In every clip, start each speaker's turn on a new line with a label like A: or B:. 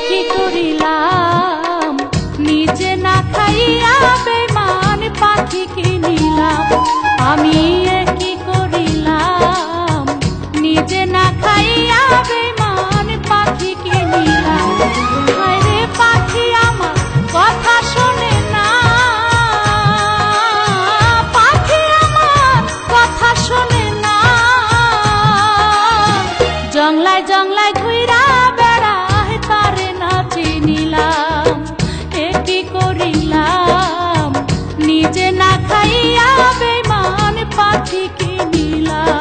A: কি করিলাম নিজে না খাইয়া বেমান পাখি কিনিলাম। আমি কি করিলাম নিজে না খাইয়া বেমান পাখি কিনিলাম। হায়রে পাখি আমার কথা শোনে না, পাখি আমার কথা শোনে না। জংলায় জংলায় ঘুইরা বেড়ায় তারে না চিনিলাম। এ কি করিলাম নিজে না খাইয়া বেমান পাখি কিনিলাম।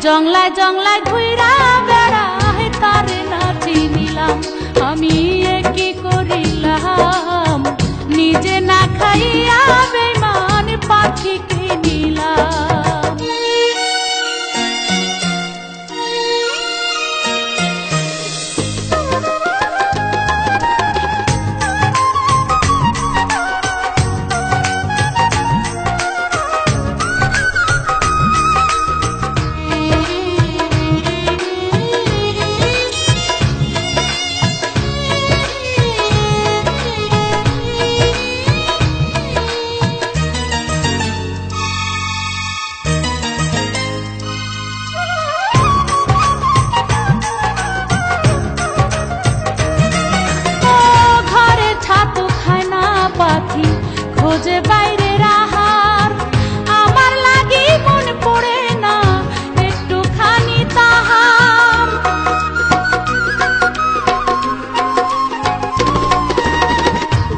A: জংলায় জংলায় ঘুইরা বেড়ায় তারে না চিনিলাম। আমি কি করিলাম নিজে না খাইয়া বেমান পাখি কিনিলাম। খোঁজে বাইরে রাহার আমার লাগি মন পড়ে না একটুখানি তাহার।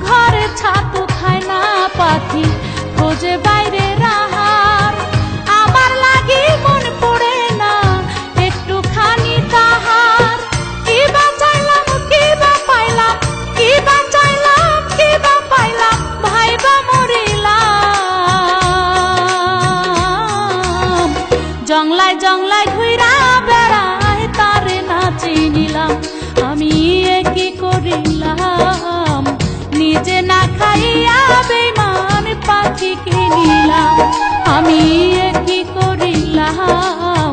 A: ঘরে ছাতু খায় না পাখি খোঁজে বাইরে রাহার আমার লাগি মন পড়ে না একটুখানি তাহার। কি বা চাইলাম কি বা পাইলাম, কি বা চাইলাম কি বা পাইলাম, ভাইবা মরিলাম। জংলায় জংলায় ঘুইরা বেড়ায় তারে না চিনিলাম। আমি কি করিলাম নিজে না খাইয়া বেমান পাখি কিনিলাম। আমি কি করিলাম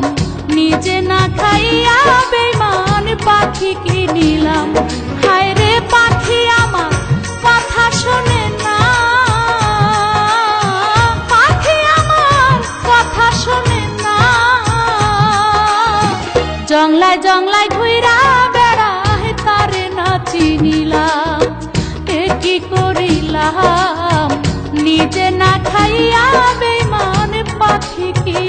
A: নিজে না খাইয়া বেমান পাখি কিনিলাম। হায়রে পাখি আমার কথা শোনে না, পাখি আমার কথা শোনে না। জংলায় জংলায় ঘুইরা বেড়ায় তারে না চিনিলাম। এ কি করিলাম নিজে না খাইয়া বেমান পাখি কি